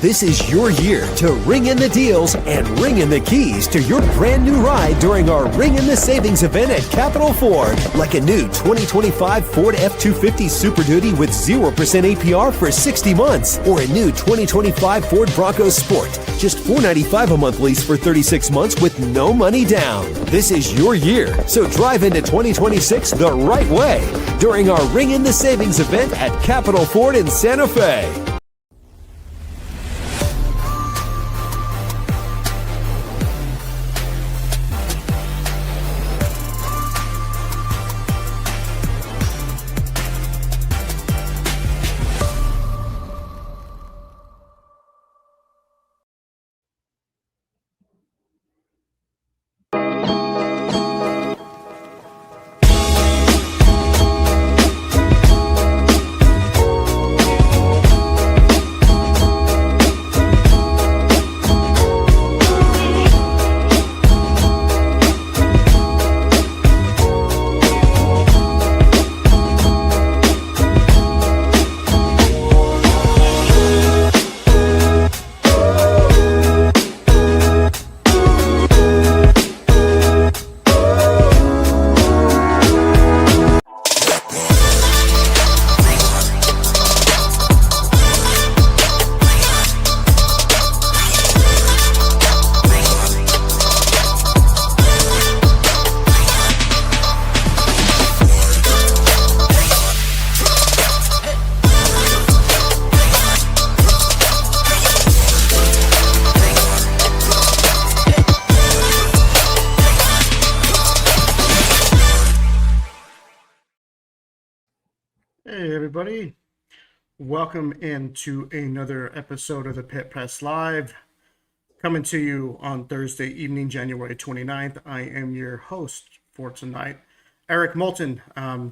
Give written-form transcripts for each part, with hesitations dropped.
This is your year to ring in the deals and ring in the keys to your brand new ride during our Ring in the Savings event at Capital Ford. Like a new 2025 Ford F-250 Super Duty with 0% APR for 60 months. Or a new 2025 Ford Bronco Sport. Just $495 a month lease for 36 months with no money down. This is your year, so drive into 2026 the right way during our Ring in the Savings event at Capital Ford in Santa Fe. Hey everybody, welcome into another episode of the Pit Press Live, coming to you on Thursday evening, January 29th. I am your host for tonight, Eric Moulton,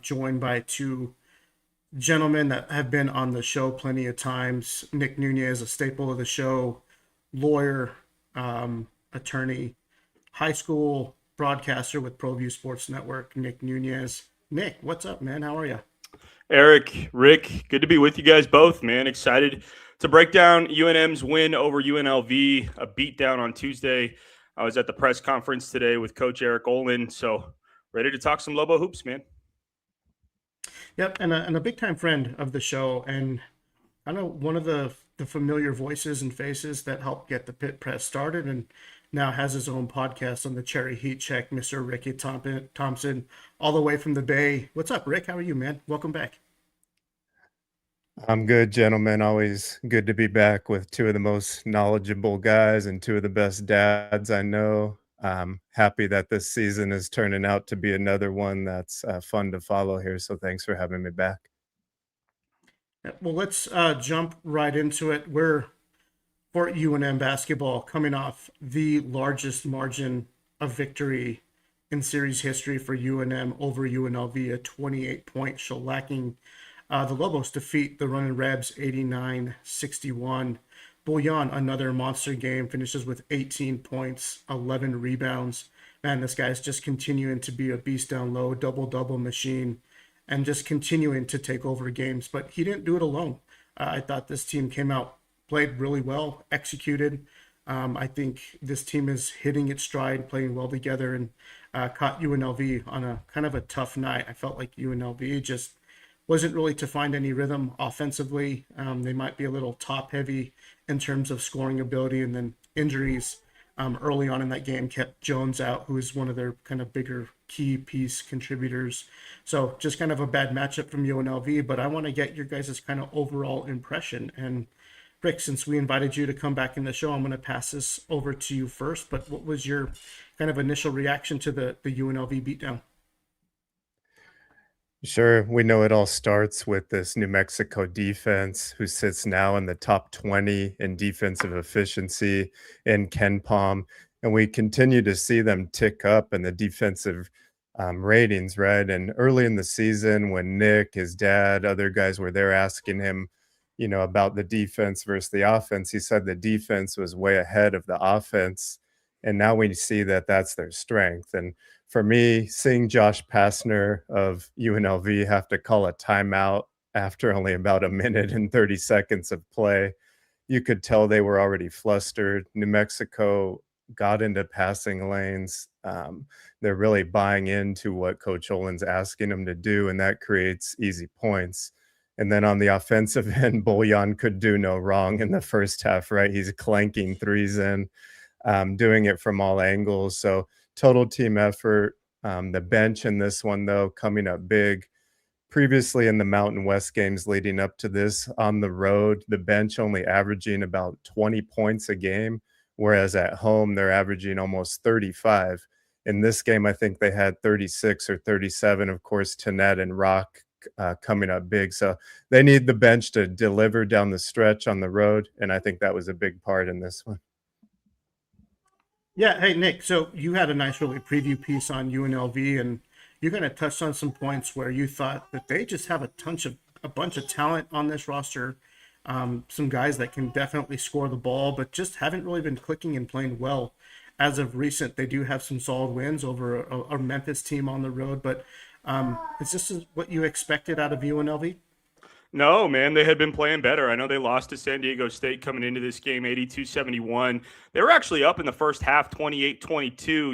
joined by two gentlemen that have been on the show plenty of times. Nick Nunez, a staple of the show, lawyer, attorney, high school broadcaster with ProView Sports Network, Nick Nunez. Nick, what's up, man? How are you? Eric, Rick, good to be with you guys both, man. Excited to break down UNM's win over UNLV, a beatdown on Tuesday. I was at the press conference today with Coach Eric Olin, so ready to talk some Lobo hoops, man. Yep, and a big-time friend of the show, and I know one of the familiar voices and faces that helped get the Pit Press started and now has his own podcast on the Cherry Heat Check, Mr. Ricky Thompson, all the way from the Bay. What's up, Rick? How are you, man? Welcome back. I'm good, gentlemen. Always good to be back with two of the most knowledgeable guys and two of the best dads I know. I'm happy that this season is turning out to be another one that's fun to follow here. So thanks for having me back. Well, let's jump right into it. We're, for UNM basketball, coming off the largest margin of victory in series history for UNM over UNLV, a 28-point shellacking. The Lobos defeat the Runnin' Rebs 89-61. Buljan, another monster game, finishes with 18 points, 11 rebounds. Man, this guy's just continuing to be a beast down low, double-double machine, and just continuing to take over games. But he didn't do it alone. I thought this team came out, played really well, executed. I think this team is hitting its stride, playing well together, and caught UNLV on a kind of a tough night. I felt like UNLV just wasn't really to find any rhythm offensively. They might be a little top heavy in terms of scoring ability, and then injuries early on in that game kept Jones out, who is one of their kind of bigger key piece contributors. So just kind of a bad matchup from UNLV, but I want to get your guys' kind of overall impression. And Rick, since we invited you to come back in the show, I'm going to pass this over to you first, but what was your kind of initial reaction to the UNLV beatdown? Sure. We know it all starts with this New Mexico defense, who sits now in the top 20 in defensive efficiency in KenPom. And we continue to see them tick up in the defensive ratings, right? And early in the season, when Nick, his dad, other guys were there asking him, about the defense versus the offense, he said the defense was way ahead of the offense. And now we see that that's their strength. And for me, seeing Josh Pastner of UNLV have to call a timeout after only about a minute and 30 seconds of play, you could tell they were already flustered. New Mexico got into passing lanes. They're really buying into what Coach Olin's asking them to do, and that creates easy points. And then on the offensive end, Buljan could do no wrong in the first half, right? He's clanking threes in, doing it from all angles. So total team effort. The bench in this one, though, coming up big. Previously in the Mountain West games leading up to this, on the road, the bench only averaging about 20 points a game, whereas at home they're averaging almost 35. In this game, I think they had 36 or 37. Of course, Tenet and Rock coming up big. So they need the bench to deliver down the stretch on the road, and I think that was a big part in this one. Yeah. Hey, Nick. So you had a nice early preview piece on UNLV, and you kind of touched on some points where you thought that they just have a bunch of talent on this roster. Some guys that can definitely score the ball, but just haven't really been clicking and playing well as of recent. They do have some solid wins over a Memphis team on the road, but is this what you expected out of UNLV? No, man, they had been playing better. I know they lost to San Diego State coming into this game, 82-71. They were actually up in the first half, 28-22,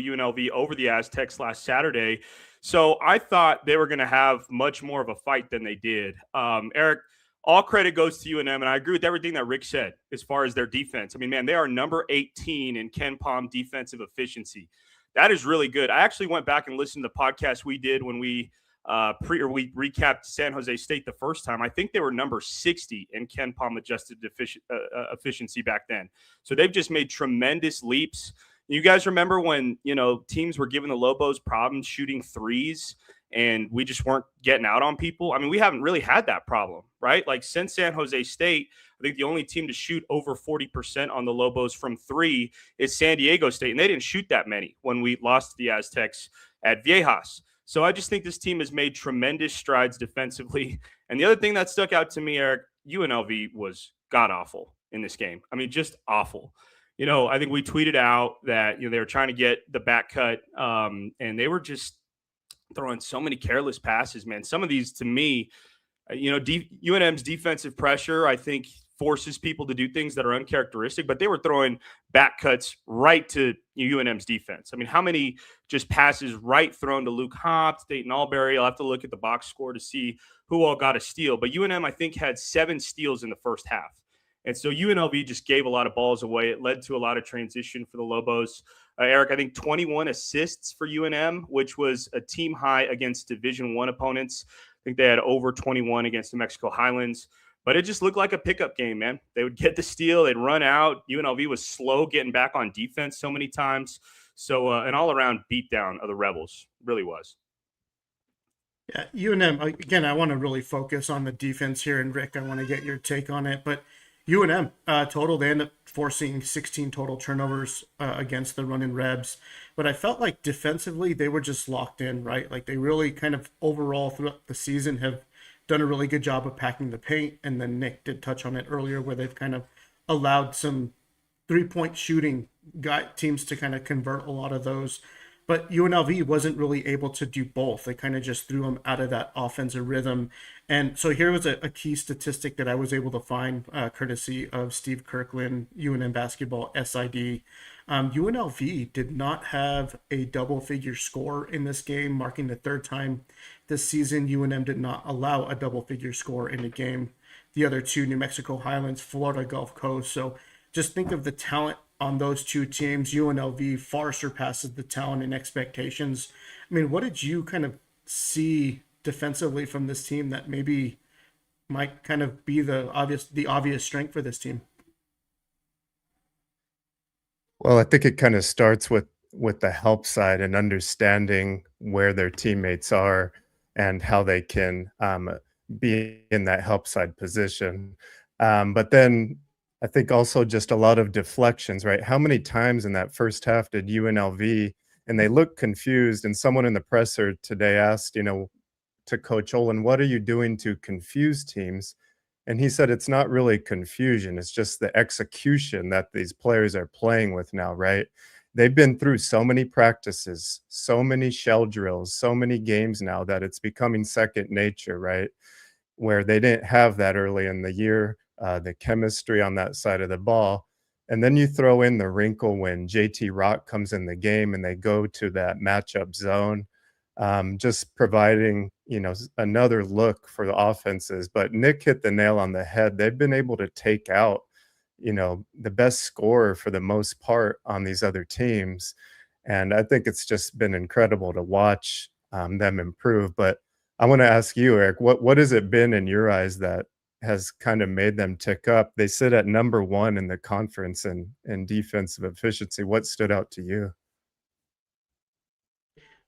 UNLV over the Aztecs last Saturday. So I thought they were going to have much more of a fight than they did. Eric, all credit goes to UNM, and I agree with everything that Rick said as far as their defense. I mean, man, they are number 18 in Ken Palm defensive efficiency. That is really good. I actually went back and listened to the podcast we did when we we recapped San Jose State the first time. I think they were number 60 in Ken Palm adjusted efficiency back then. So they've just made tremendous leaps. You guys remember when, teams were giving the Lobos problems shooting threes and we just weren't getting out on people? I mean, we haven't really had that problem, right? Like since San Jose State, I think the only team to shoot over 40% on the Lobos from three is San Diego State. And they didn't shoot that many when we lost to the Aztecs at Viejas. So I just think this team has made tremendous strides defensively. And the other thing that stuck out to me, Eric, UNLV was god-awful in this game. I mean, just awful. I think we tweeted out that, they were trying to get the back cut, and they were just throwing so many careless passes, man. Some of these, to me, UNM's defensive pressure, I think, forces people to do things that are uncharacteristic, but they were throwing back cuts right to UNM's defense. I mean, how many just passes right thrown to Luke Hobbs, Dayton Albury? I'll have to look at the box score to see who all got a steal, but UNM, I think, had 7 steals in the first half. And so UNLV just gave a lot of balls away. It led to a lot of transition for the Lobos. Eric, I think 21 assists for UNM, which was a team high against Division I opponents. I think they had over 21 against New Mexico Highlands. But it just looked like a pickup game, man. They would get the steal, they'd run out. UNLV was slow getting back on defense so many times. So an all-around beatdown of the Rebels, really was. Yeah, UNM, again, I want to really focus on the defense here. And Rick, I want to get your take on it. But UNM total, they end up forcing 16 total turnovers against the running Rebs. But I felt like defensively, they were just locked in, right? Like they really kind of overall throughout the season have done a really good job of packing the paint. And then Nick did touch on it earlier where they've kind of allowed some three-point shooting teams to kind of convert a lot of those. But UNLV wasn't really able to do both. They kind of just threw them out of that offensive rhythm. And so here was a key statistic that I was able to find courtesy of Steve Kirkland, UNM Basketball SID. UNLV did not have a double-figure score in this game, marking the third time this season UNM did not allow a double-figure score in the game. The other two, New Mexico Highlands, Florida Gulf Coast. So just think of the talent on those two teams. UNLV far surpasses the talent and expectations. I mean, what did you kind of see defensively from this team that maybe might kind of be the obvious strength for this team? Well, I think it kind of starts with the help side and understanding where their teammates are and how they can be in that help side position. But then I think also just a lot of deflections, right? How many times in that first half did UNLV, and they looked confused, and someone in the presser today asked, to Coach Olin, what are you doing to confuse teams? And he said, it's not really confusion. It's just the execution that these players are playing with now, right? They've been through so many practices, so many shell drills, so many games now that it's becoming second nature, right? Where they didn't have that early in the year. the chemistry on that side of the ball. And then you throw in the wrinkle when JT Rock comes in the game and they go to that matchup zone, just providing, another look for the offenses. But Nick hit the nail on the head. They've been able to take out, the best scorer for the most part on these other teams. And I think it's just been incredible to watch them improve. But I want to ask you, Eric, what has it been in your eyes that has kind of made them tick up? They sit at number one in the conference in defensive efficiency. What stood out to you?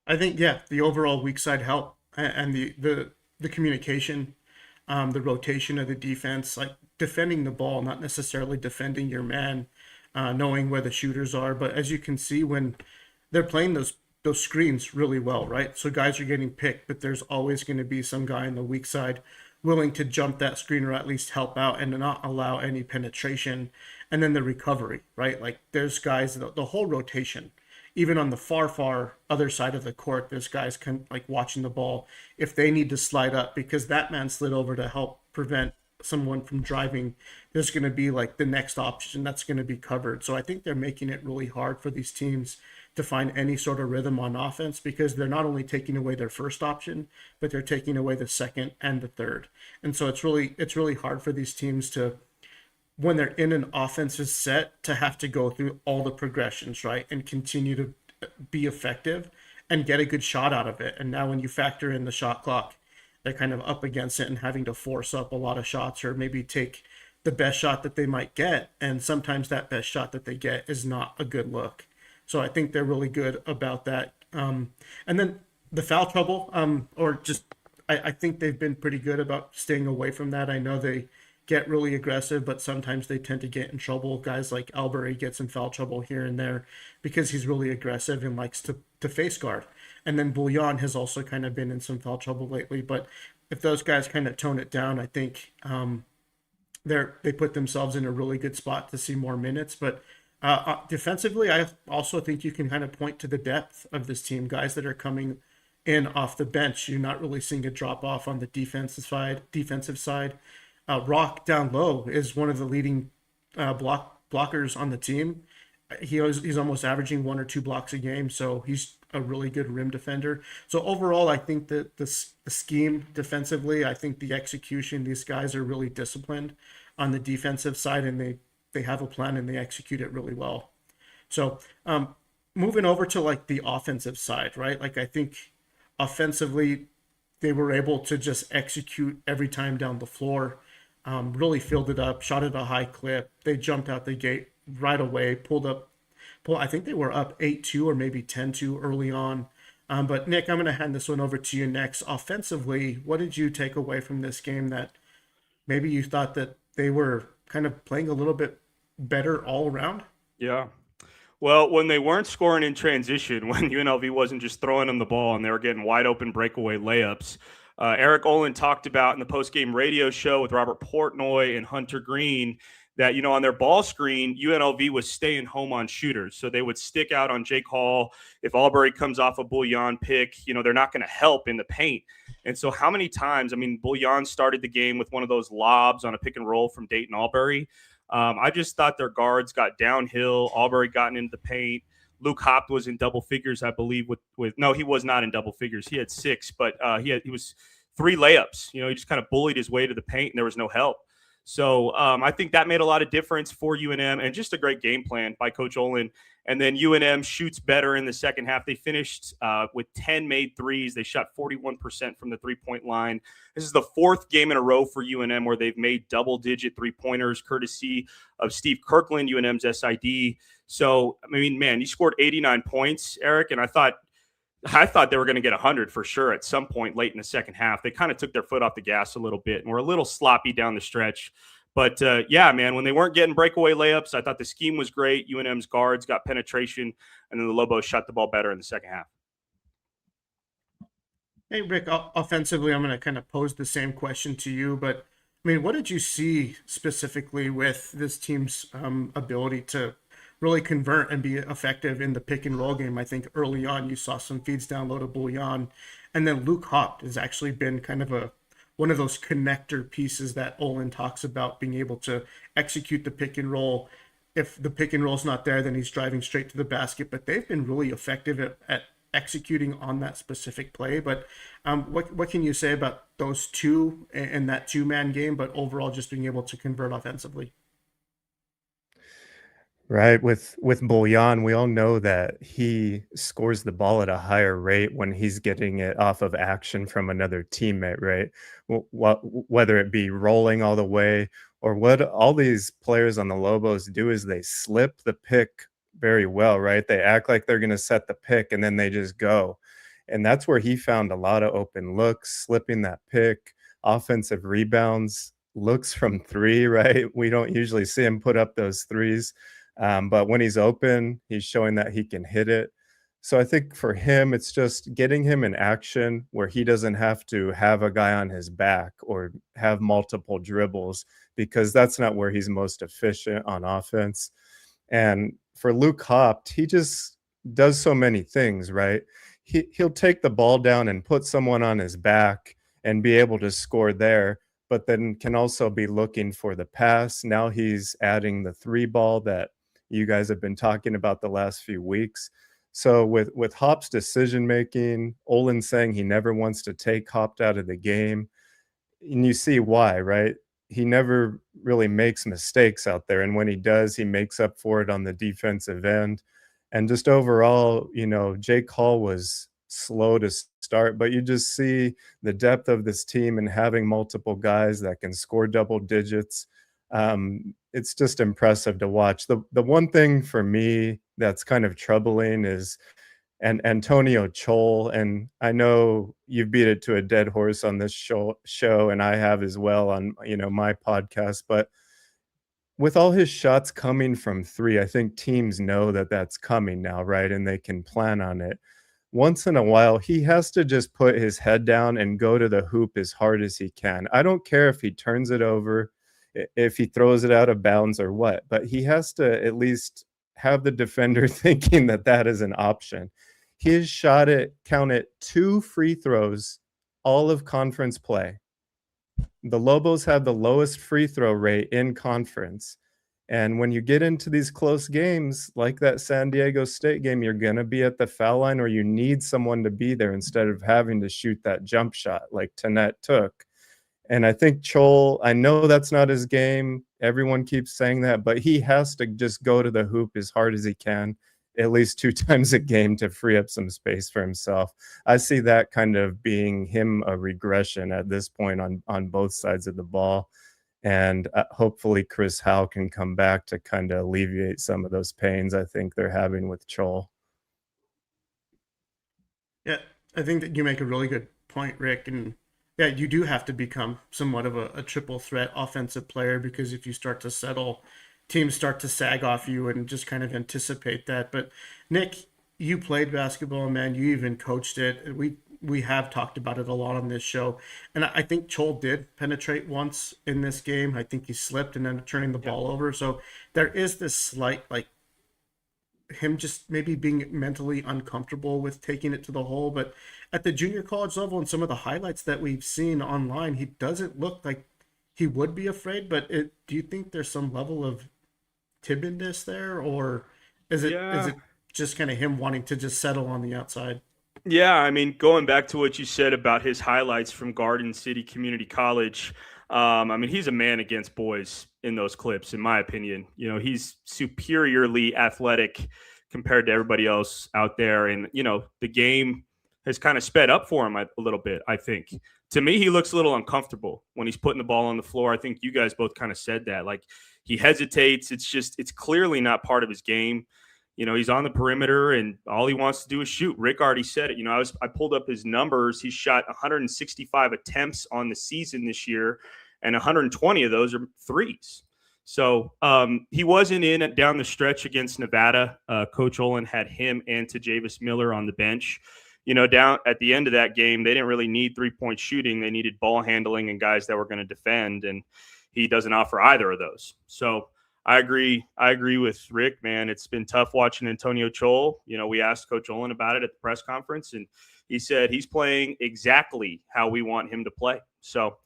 I think, yeah, the overall weak side help and the communication, the rotation of the defense, like defending the ball, not necessarily defending your man, knowing where the shooters are. But as you can see, when they're playing those screens really well, right? So guys are getting picked, but there's always going to be some guy on the weak side willing to jump that screen or at least help out and not allow any penetration. And then the recovery, right? Like there's guys, the whole rotation, even on the far other side of the court, there's guys like watching the ball if they need to slide up because that man slid over to help prevent someone from driving. There's going to be like the next option that's going to be covered. So I think they're making it really hard for these teams to find any sort of rhythm on offense because they're not only taking away their first option, but they're taking away the second and the third. And so it's really hard for these teams to, when they're in an offensive set, to have to go through all the progressions, right? And continue to be effective and get a good shot out of it. And now when you factor in the shot clock, they're kind of up against it and having to force up a lot of shots or maybe take the best shot that they might get. And sometimes that best shot that they get is not a good look. So I think they're really good about that. And then the foul trouble, I think they've been pretty good about staying away from that. I know they get really aggressive, but sometimes they tend to get in trouble. Guys like Albury gets in foul trouble here and there because he's really aggressive and likes to face guard. And then Buljan has also kind of been in some foul trouble lately. But if those guys kind of tone it down, I think they put themselves in a really good spot to see more minutes. But defensively, I also think you can kind of point to the depth of this team. Guys that are coming in off the bench, you're not really seeing a drop off on the defensive side. Rock down low is one of the leading blockers on the team. He's almost averaging 1 or 2 blocks a game, so he's a really good rim defender. So overall, I think that the scheme defensively, I think the execution, these guys are really disciplined on the defensive side, and they have a plan and they execute it really well. So moving over to like the offensive side, right? Like I think offensively, they were able to just execute every time down the floor, really filled it up, shot at a high clip. They jumped out the gate right away, I think they were up 8-2 or maybe 10-2 early on. But Nick, I'm going to hand this one over to you next. Offensively, what did you take away from this game that maybe you thought that they were kind of playing a little bit better all around? Yeah. Well, when they weren't scoring in transition, when UNLV wasn't just throwing them the ball and they were getting wide open breakaway layups, Eric Olin talked about in the postgame radio show with Robert Portnoy and Hunter Green that, on their ball screen, UNLV was staying home on shooters. So they would stick out on Jake Hall. If Albury comes off a Buljan pick, they're not going to help in the paint. And so how many times, Buljan started the game with one of those lobs on a pick and roll from Dayton Albury. I just thought their guards got downhill. Albury got into the paint. Luke Hopt was in double figures, I believe. No, he was not in double figures. He had 6, but he was 3 layups. He just kind of bullied his way to the paint, and there was no help. So I think that made a lot of difference for UNM, and just a great game plan by Coach Olin. And then UNM shoots better in the second half. They finished with 10 made threes. They shot 41% from the three-point line. This is the 4th game in a row for UNM where they've made double-digit three-pointers, courtesy of Steve Kirkland, UNM's SID. So, you scored 89 points, Eric, and I thought they were going to get 100 for sure at some point late in the second half. They kind of took their foot off the gas a little bit and were a little sloppy down the stretch. But, when they weren't getting breakaway layups, I thought the scheme was great. UNM's guards got penetration, and then the Lobos shot the ball better in the second half. Hey, Rick, offensively, I'm going to kind of pose the same question to you. But, what did you see specifically with this team's ability to really convert and be effective in the pick and roll game? I think early on you saw some feeds down low to Buljan, and then Luke Hopt has actually been kind of one of those connector pieces that Olin talks about, being able to execute the pick and roll. If the pick and roll's not there, then he's driving straight to the basket. But they've been really effective at executing on that specific play. But what can you say about those two and that two-man game, but overall just being able to convert offensively? Right. With Buljan, we all know that he scores the ball at a higher rate when he's getting it off of action from another teammate, right? Whether it be rolling all the way, or what all these players on the Lobos do is they slip the pick very well, right? They act like they're going to set the pick and then they just go. And that's where he found a lot of open looks, slipping that pick, offensive rebounds, looks from three, right? We don't usually see him put up those threes. But when he's open, he's showing that he can hit it. So I think for him, it's just getting him in action where he doesn't have to have a guy on his back or have multiple dribbles, because that's not where he's most efficient on offense. And for Luke Hopt, he just does so many things, right? He'll take the ball down and put someone on his back and be able to score there, but then can also be looking for the pass. Now he's adding the three ball that you guys have been talking about the last few weeks. So with Hop's decision making, Olin saying he never wants to take Hopt out of the game, and you see why, right? He never really makes mistakes out there, and when he does, he makes up for it on the defensive end. And just overall, Jake Hall was slow to start, but you just see the depth of this team and having multiple guys that can score double digits. It's just impressive to watch. The one thing for me that's kind of troubling is Antonio Chol, and I know you've beat it to a dead horse on this show, and I have as well on my podcast. But with all his shots coming from three, I think teams know that that's coming now, right? And they can plan on it. Once in a while, he has to just put his head down and go to the hoop as hard as he can. I don't care if he turns it over, if he throws it out of bounds or what, but he has to at least have the defender thinking that that is an option. He has counted 2 free throws all of conference play. The Lobos have the lowest free throw rate in conference. And when you get into these close games, like that San Diego State game, you're going to be at the foul line, or you need someone to be there instead of having to shoot that jump shot like Tanette took. And I think Chol, I know that's not his game. Everyone keeps saying that, but he has to just go to the hoop as hard as he can, at least 2 times a game, to free up some space for himself. I see that kind of being him a regression at this point on both sides of the ball. And hopefully Chris Howe can come back to kind of alleviate some of those pains I think they're having with Chol. Yeah, I think that you make a really good point, Rick. And yeah, you do have to become somewhat of a triple threat offensive player, because if you start to settle, teams start to sag off you and just kind of anticipate that. But Nick, you played basketball, man. You even coached it. We have talked about it a lot on this show. And I think Chol did penetrate once in this game. I think he slipped and ended up turning the ball over. So there is this slight, like, him just maybe being mentally uncomfortable with taking it to the hole. But at the junior college level and some of the highlights that we've seen online, he doesn't look like he would be afraid. But do you think there's some level of timidness there, or is it just kind of him wanting to just settle on the outside? Yeah, I mean, going back to what you said about his highlights from Garden City Community College, I mean, he's a man against boys in those clips, in my opinion. He's superiorly athletic compared to everybody else out there. And, the game has kind of sped up for him a little bit, I think. To me, he looks a little uncomfortable when he's putting the ball on the floor. I think you guys both kind of said that. Like, he hesitates. It's clearly not part of his game. He's on the perimeter and all he wants to do is shoot. Rick already said it. I pulled up his numbers. He's shot 165 attempts on the season this year, and 120 of those are threes. So he wasn't in down the stretch against Nevada. Coach Olin had him and Tajavis Miller on the bench. Down at the end of that game, they didn't really need 3-point shooting. They needed ball handling and guys that were going to defend, and he doesn't offer either of those. So I agree with Rick, man. It's been tough watching Antonio Chol. We asked Coach Olin about it at the press conference, and he said he's playing exactly how we want him to play. So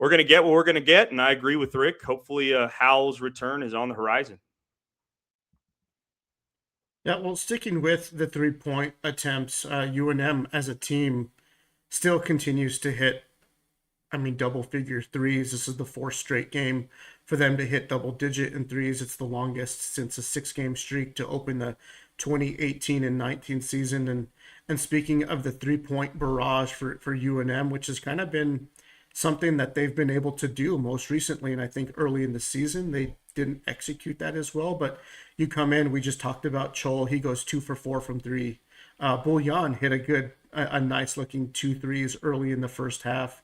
we're going to get what we're going to get. And I agree with Rick. Hopefully Howell's return is on the horizon. Yeah, well, sticking with the 3-point attempts, UNM as a team still continues to hit, double-figure threes. This is the fourth straight game for them to hit double-digit in threes. It's the longest since a 6-game streak to open the 2018 and 19 season. And speaking of the 3-point barrage for UNM, which has kind of been something that they've been able to do most recently, and I think early in the season they didn't execute that as well. But you come in, we just talked about Chol. He goes 2 for 4 from 3. Buljan hit a nice looking 2 threes early in the first half.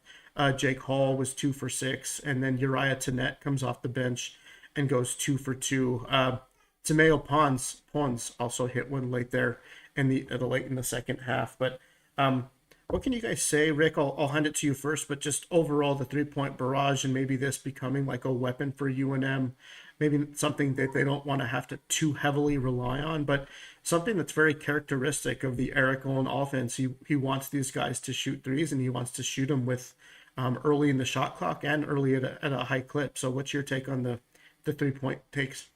Jake Hall was 2 for 6, and then Uriah Tenet comes off the bench and goes 2 for 2. Tameo Pons also hit one late there late in the second half. But what can you guys say, Rick? I'll hand it to you first, but just overall the 3-point barrage and maybe this becoming like a weapon for UNM, maybe something that they don't want to have to too heavily rely on, but something that's very characteristic of the Eric Olin offense. He wants these guys to shoot threes, and he wants to shoot them with early in the shot clock and early at a high clip. So what's your take on the 3-point takes?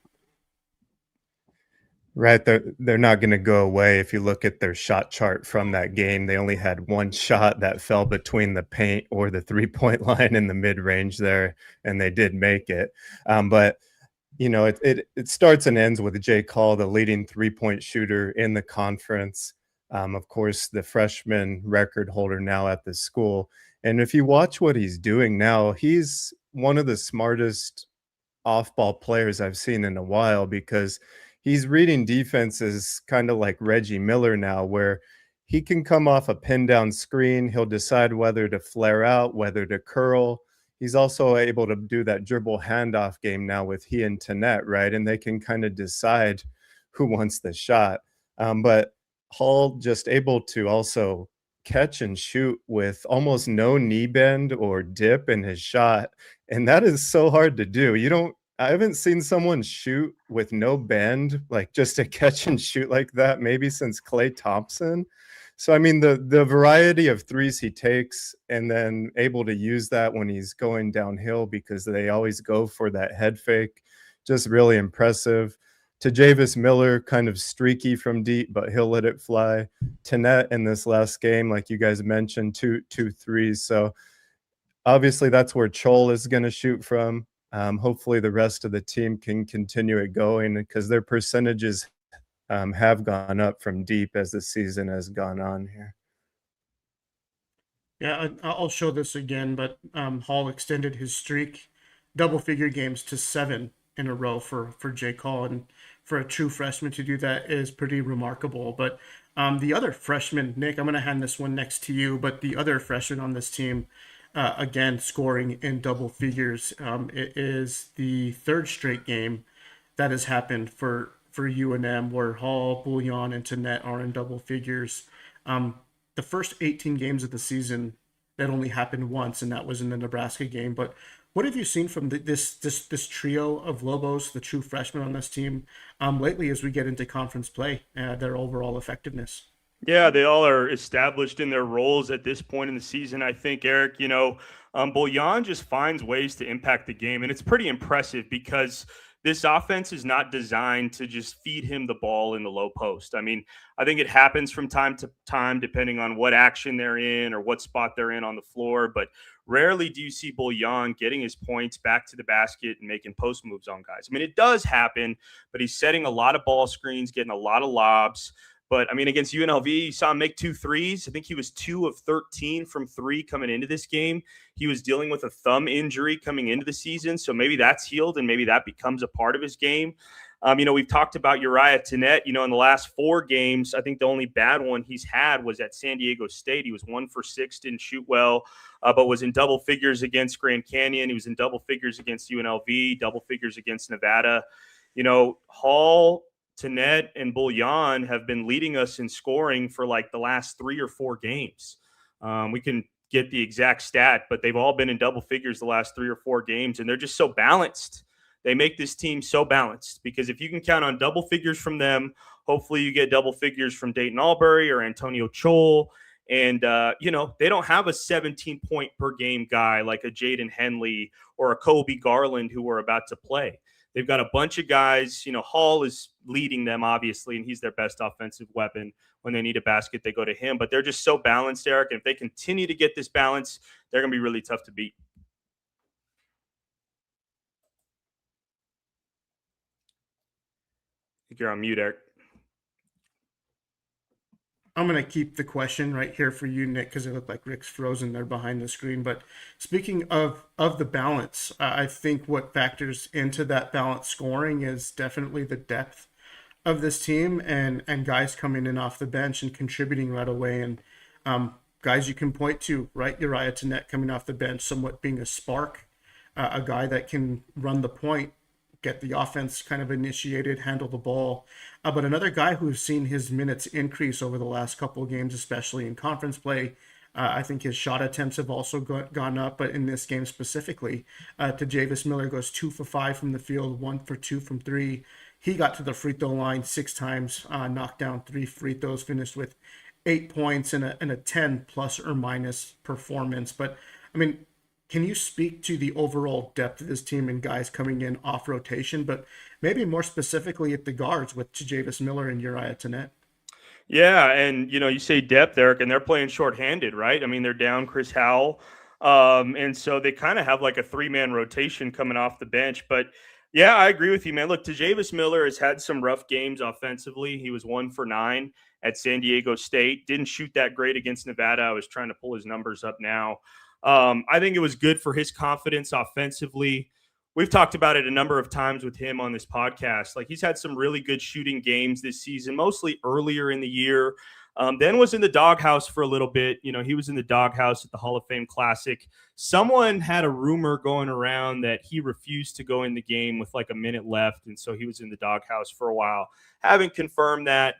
Right. They're not going to go away. If you look at their shot chart from that game, they only had one shot that fell between the paint or the 3-point line in the mid-range there, and they did make it. But, it starts and ends with Jay Call, the leading 3-point shooter in the conference. Of course, the freshman record holder now at the school. And if you watch what he's doing now, he's one of the smartest off-ball players I've seen in a while, because he's reading defenses kind of like Reggie Miller now, where he can come off a pin down screen. He'll decide whether to flare out, whether to curl. He's also able to do that dribble handoff game now with he and Tenet, right? And they can kind of decide who wants the shot. But Hall just able to also catch and shoot with almost no knee bend or dip in his shot. And that is so hard to do. I haven't seen someone shoot with no bend, like just to catch and shoot like that, maybe since Klay Thompson. So, the variety of threes he takes, and then able to use that when he's going downhill, because they always go for that head fake, just really impressive. To Javis Miller, kind of streaky from deep, but he'll let it fly. Tenet in this last game, like you guys mentioned, two threes. So obviously that's where Chol is going to shoot from. Hopefully the rest of the team can continue it going, because their percentages have gone up from deep as the season has gone on here. Yeah, I'll show this again, but Hall extended his streak, double-figure games, to 7 in a row for Jake Hall, and for a true freshman to do that is pretty remarkable. But the other freshman, Nick, I'm going to hand this one next to you, but the other freshman on this team, again, scoring in double figures. It is the third straight game that has happened for UNM, where Hall, Buljan, and Tenet are in double figures. The first 18 games of the season, that only happened once, and that was in the Nebraska game. But what have you seen from this trio of Lobos, the true freshmen on this team, lately as we get into conference play, their overall effectiveness? Yeah, they all are established in their roles at this point in the season. I think, Eric, Buljan just finds ways to impact the game, and it's pretty impressive, because this offense is not designed to just feed him the ball in the low post. I think it happens from time to time, depending on what action they're in or what spot they're in on the floor, but rarely do you see Buljan getting his points back to the basket and making post moves on guys. It does happen, but he's setting a lot of ball screens, getting a lot of lobs. But, against UNLV, you saw him make 2 threes. I think he was 2 of 13 from 3 coming into this game. He was dealing with a thumb injury coming into the season, so maybe that's healed, and maybe that becomes a part of his game. We've talked about Uriah Tenet. In the last 4 games, I think the only bad one he's had was at San Diego State. He was 1 for 6, didn't shoot well, but was in double figures against Grand Canyon. He was in double figures against UNLV, double figures against Nevada. Hall, Tenet, and Buljan have been leading us in scoring for like the last 3 or 4 games. We can get the exact stat, but they've all been in double figures the last 3 or 4 games, and they're just so balanced. They make this team so balanced, because if you can count on double figures from them, hopefully you get double figures from Dayton Albury or Antonio Chol. And, they don't have a 17-point per game guy like a Jaden Henley or a Kobe Garland who are about to play. They've got a bunch of guys. Hall is leading them, obviously, and he's their best offensive weapon. When they need a basket, they go to him. But they're just so balanced, Eric. And if they continue to get this balance, they're going to be really tough to beat. I think you're on mute, Eric. I'm going to keep the question right here for you, Nick, because it looked like Rick's frozen there behind the screen. But speaking of the balance, I think what factors into that balance scoring is definitely the depth of this team and guys coming in off the bench and contributing right away. And guys you can point to, right? Uriah Tenet coming off the bench, somewhat being a spark, a guy that can run the point, get the offense kind of initiated, handle the ball. But another guy who's seen his minutes increase over the last couple of games, especially in conference play. I think his shot attempts have also gone up, but in this game specifically, Tejavis Miller goes 2 for 5 from the field, 1 for 2 from 3. He got to the free throw line 6 times, knocked down 3 free throws, finished with 8 points and a 10 plus or minus performance. But I mean, can you speak to the overall depth of this team and guys coming in off rotation, but maybe more specifically at the guards with Tejavis Miller and Uriah Tenet? Yeah, and you say depth, Eric, and they're playing shorthanded, right? I mean, they're down Chris Howell, and so they kind of have like a 3-man rotation coming off the bench. But yeah, I agree with you, man. Look, Tejavis Miller has had some rough games offensively. He was 1 for 9 at San Diego State. Didn't shoot that great against Nevada. I was trying to pull his numbers up now. I think it was good for his confidence offensively. We've talked about it a number of times with him on this podcast. Like, he's had some really good shooting games this season, mostly earlier in the year. Then was in the doghouse for a little bit. He was in the doghouse at the Hall of Fame Classic. Someone had a rumor going around that he refused to go in the game with like a minute left, and so he was in the doghouse for a while. Haven't confirmed that.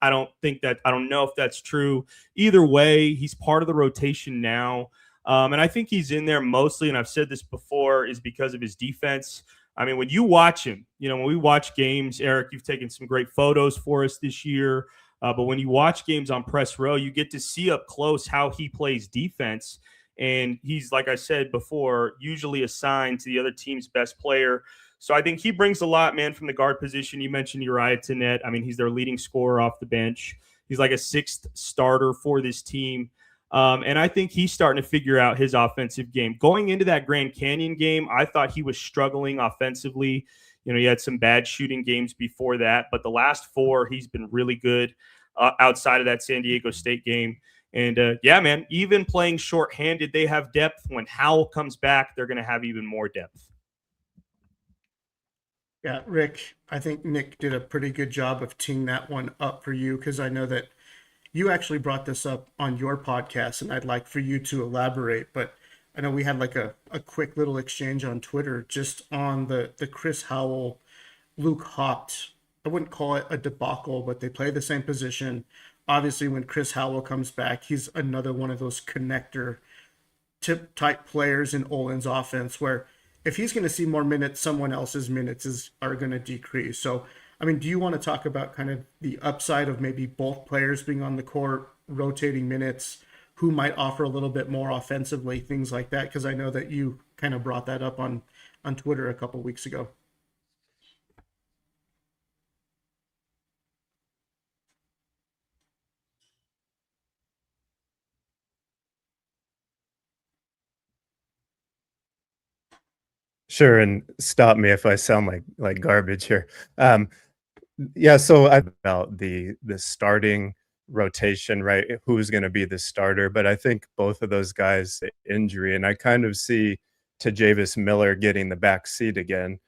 I don't know if that's true. Either way, he's part of the rotation now. And I think he's in there mostly, and I've said this before, is because of his defense. I mean, when you watch him, when we watch games, Eric, you've taken some great photos for us this year. But when you watch games on Press Row, you get to see up close how he plays defense. And he's, like I said before, usually assigned to the other team's best player. So I think he brings a lot, man, from the guard position. You mentioned Uriah Tenet. I mean, he's their leading scorer off the bench. He's like a 6th starter for this team. And I think he's starting to figure out his offensive game. Going into that Grand Canyon game, I thought he was struggling offensively. He had some bad shooting games before that, but the last 4, he's been really good outside of that San Diego State game. And yeah, man, even playing shorthanded, they have depth. When Howell comes back, they're going to have even more depth. Yeah, Rick, I think Nick did a pretty good job of teeing that one up for you, because I know that you actually brought this up on your podcast, and I'd like for you to elaborate. But I know we had like a quick little exchange on Twitter just on the Chris Howell, Luke Hopt. I wouldn't call it a debacle, but they play the same position. Obviously, when Chris Howell comes back, he's another one of those connector type players in Olin's offense, where if he's going to see more minutes, someone else's minutes are going to decrease. So I mean, do you want to talk about kind of the upside of maybe both players being on the court, rotating minutes, who might offer a little bit more offensively, things like that? Because I know that you kind of brought that up on Twitter a couple weeks ago. Sure, and stop me if I sound like garbage here. Yeah, so about the starting rotation, right? Who's going to be the starter? But I think both of those guys injury, and I kind of see Tejavis Miller getting the back seat again.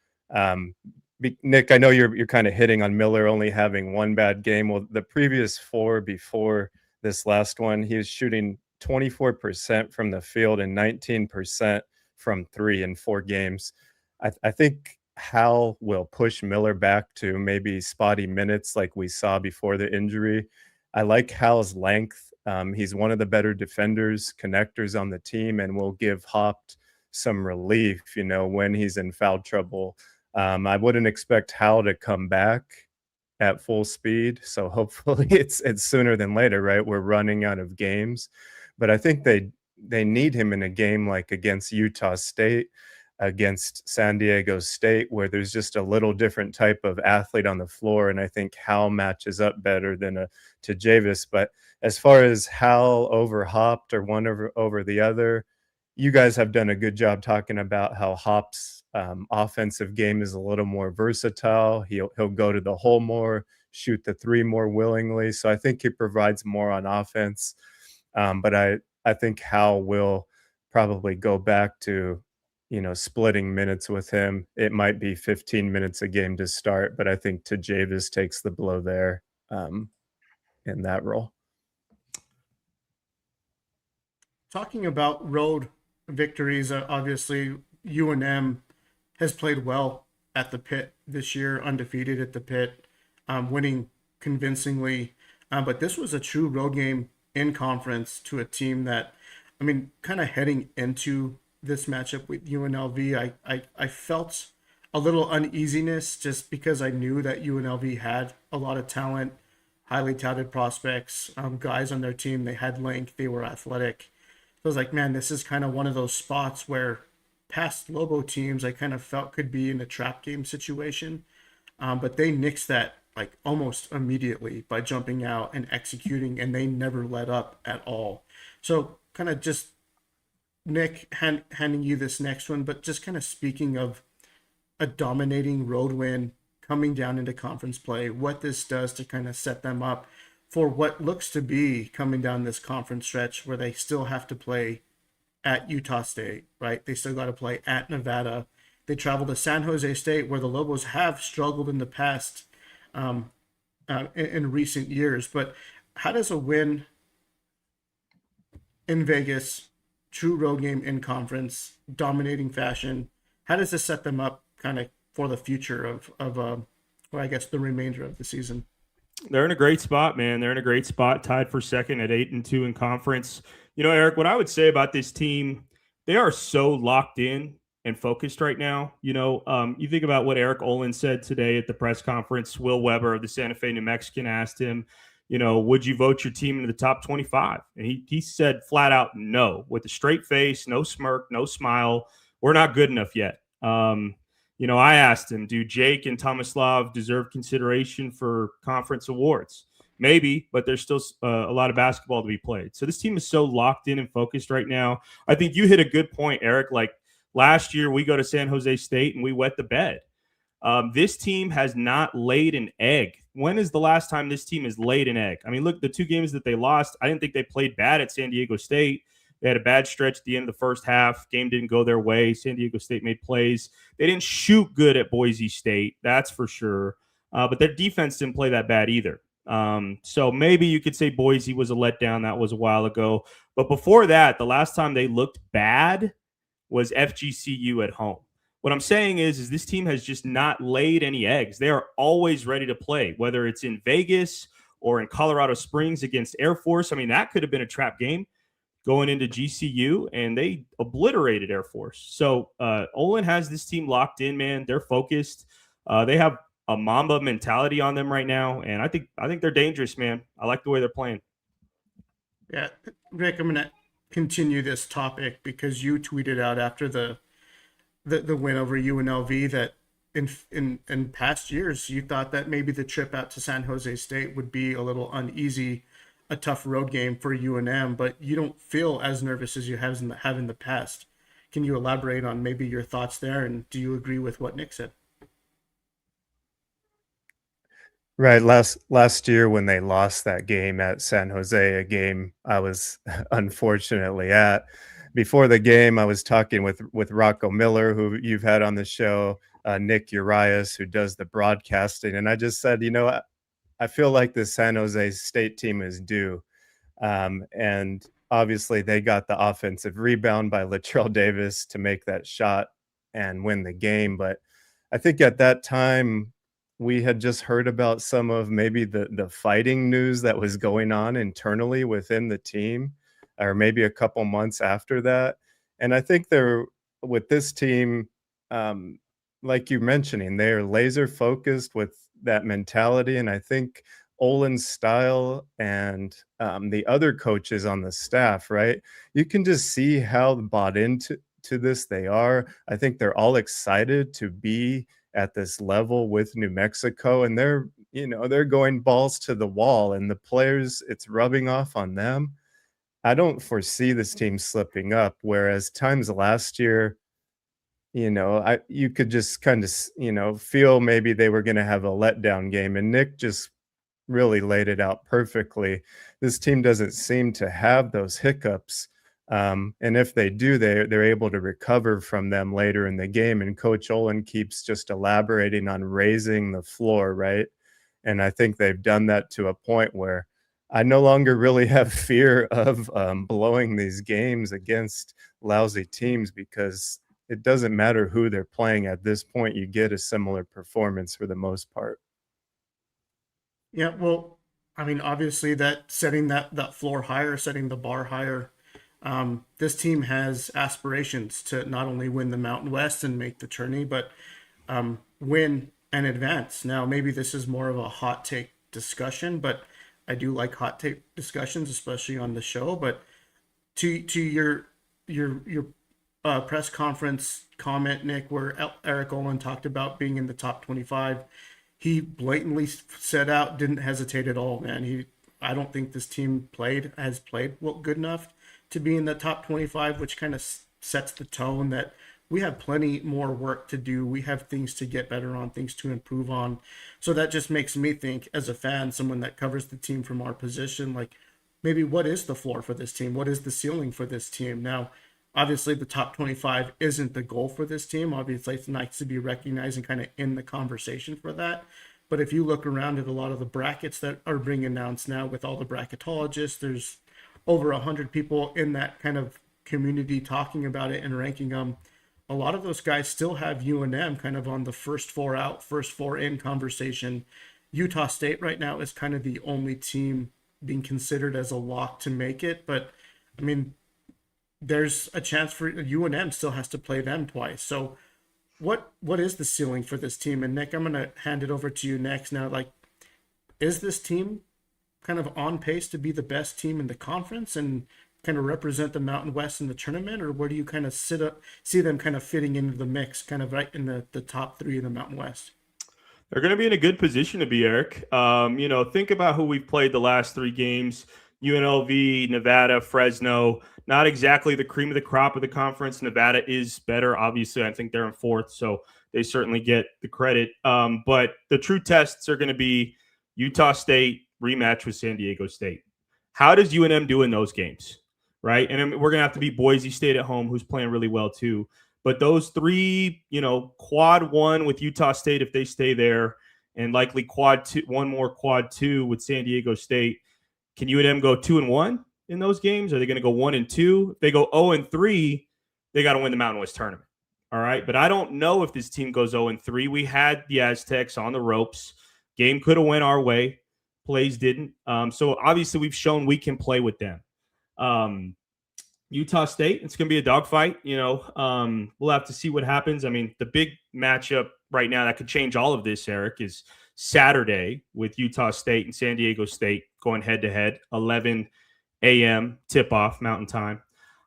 Nick, I know you're kind of hitting on Miller only having one bad game. Well, the previous 4 before this last one, he was shooting 24% from the field and 19% from 3 in 4 games. I think Hal will push Miller back to maybe spotty minutes like we saw before the injury. I like Hal's length. He's one of the better defenders, connectors on the team, and will give Hopt some relief, when he's in foul trouble. I wouldn't expect Hal to come back at full speed. So hopefully it's sooner than later, right? We're running out of games. But I think they need him in a game like against Utah State, against San Diego State, where there's just a little different type of athlete on the floor. And I think Hal matches up better than to Javis. But as far as Hal over Hopped or one over the other, you guys have done a good job talking about how Hop's offensive game is a little more versatile. He'll go to the hole more, shoot the three more willingly. So I think he provides more on offense. But I think Hal will probably go back to, splitting minutes with him. It might be 15 minutes a game to start, but I think Javis takes the blow there in that role. Talking about road victories, obviously UNM has played well at the Pit this year, undefeated at the Pit, winning convincingly. But this was a true road game in conference to a team that, kind of heading into this matchup with UNLV, I felt a little uneasiness just because I knew that UNLV had a lot of talent, highly touted prospects, guys on their team. They had length, they were athletic. So I was like, man, this is kind of one of those spots where past Lobo teams I kind of felt could be in a trap game situation. But they nixed that like almost immediately by jumping out and executing, and they never let up at all. So kind of just Nick handing you this next one, but just kind of speaking of a dominating road win coming down into conference play, what this does to kind of set them up for what looks to be coming down this conference stretch where they still have to play at Utah State, right? They still got to play at Nevada. They travel to San Jose State, where the Lobos have struggled in the past in recent years. But how does a win in Vegas, true road game in conference, dominating fashion, how does this set them up kind of for the future of or I guess the remainder of the season? They're in a great spot, man. They're in a great spot, tied for second at 8-2 in conference. Eric, what I would say about this team, they are so locked in and focused right now. You think about what Eric Olin said today at the press conference. Will Weber of the Santa Fe New Mexican asked him, would you vote your team into the top 25? And he said flat out no, with a straight face, no smirk, no smile. We're not good enough yet. I asked him, do Jake and Tomislav deserve consideration for conference awards? Maybe, but there's still a lot of basketball to be played. So this team is so locked in and focused right now. I think you hit a good point, Eric. Like last year, we go to San Jose State and we wet the bed. This team has not laid an egg. When is the last time this team has laid an egg? Look, the two games that they lost, I didn't think they played bad at San Diego State. They had a bad stretch at the end of the first half. Game didn't go their way. San Diego State made plays. They didn't shoot good at Boise State, that's for sure. But their defense didn't play that bad either. So maybe you could say Boise was a letdown. That was a while ago. But before that, the last time they looked bad was FGCU at home. What I'm saying is this team has just not laid any eggs. They are always ready to play, whether it's in Vegas or in Colorado Springs against Air Force. That could have been a trap game going into GCU, and they obliterated Air Force. So Olin has this team locked in, man. They're focused. They have a Mamba mentality on them right now, and I think they're dangerous, man. I like the way they're playing. Yeah, Rick, I'm going to continue this topic because you tweeted out after the win over UNLV that in past years you thought that maybe the trip out to San Jose State would be a little uneasy, a tough road game for UNM, but you don't feel as nervous as you have in the past. Can you elaborate on maybe your thoughts there, and do you agree with what Nick said? Right. Last year when they lost that game at San Jose, a game I was unfortunately at. Before the game, I was talking with Rocco Miller, who you've had on the show, Nick Urias, who does the broadcasting, and I just said, I feel like the San Jose State team is due. And obviously they got the offensive rebound by Latrell Davis to make that shot and win the game. But I think at that time we had just heard about some of maybe the fighting news that was going on internally within the team, or maybe a couple months after that. And I think with this team, like you're mentioning, they're laser focused with that mentality. And I think Olin's style and the other coaches on the staff, right? You can just see how bought into this they are. I think they're all excited to be at this level with New Mexico, and they're going balls to the wall, and the players, it's rubbing off on them. I don't foresee this team slipping up, whereas times last year, you could just kind of, feel maybe they were going to have a letdown game, and Nick just really laid it out perfectly. This team doesn't seem to have those hiccups. And if they do, they're able to recover from them later in the game. And Coach Olin keeps just elaborating on raising the floor, right? And I think they've done that to a point where I no longer really have fear of blowing these games against lousy teams, because it doesn't matter who they're playing at this point. You get a similar performance for the most part. Yeah, well, I mean, obviously that setting that floor higher, setting the bar higher. This team has aspirations to not only win the Mountain West and make the tourney, but win and advance. Now, maybe this is more of a hot take discussion, but I do like hot take discussions, especially on the show. But to your press conference comment, Nick, where Eric Olin talked about being in the top 25, he blatantly said out, didn't hesitate at all, man. I don't think this team has played well good enough to be in the top 25, which kind of sets the tone that we have plenty more work to do. We have things to get better on, things to improve on. So that just makes me think, as a fan, someone that covers the team from our position, like, maybe what is the floor for this team? What is the ceiling for this team? Now, obviously, the top 25 isn't the goal for this team. Obviously, it's nice to be recognized and kind of in the conversation for that. But if you look around at a lot of the brackets that are being announced now with all the bracketologists, there's over 100 people in that kind of community talking about it and ranking them. A lot of those guys still have UNM kind of on the first four out, first four in conversation. Utah State right now is kind of the only team being considered as a lock to make it. But, I mean, there's a chance for UNM still has to play them twice. So what is the ceiling for this team? And Nick, I'm going to hand it over to you next. Now, like, is this team kind of on pace to be the best team in the conference and kind of represent the Mountain West in the tournament? Or where do you kind of see them kind of fitting into the mix, kind of right in the top three in the Mountain West? They're going to be in a good position to be, Eric. Think about who we've played the last three games. UNLV, Nevada, Fresno, not exactly the cream of the crop of the conference. Nevada is better. Obviously, I think they're in fourth, so they certainly get the credit. But the true tests are going to be Utah State rematch with San Diego State. How does UNM do in those games, right? And we're going to have to beat Boise State at home, who's playing really well too. But those three, quad one with Utah State if they stay there, and likely quad two, one more quad two with San Diego State. Can UNM go 2-1 in those games? Are they going to go 1-2? If they go 0-3, they got to win the Mountain West tournament. All right. But I don't know if this team goes 0-3. We had the Aztecs on the ropes. Game could have went our way. Plays didn't. So obviously we've shown we can play with them. Utah State, it's going to be a dogfight. We'll have to see what happens. I mean, the big matchup right now that could change all of this, Eric, is Saturday with Utah State and San Diego State going head-to-head, 11 a.m. tip-off Mountain Time.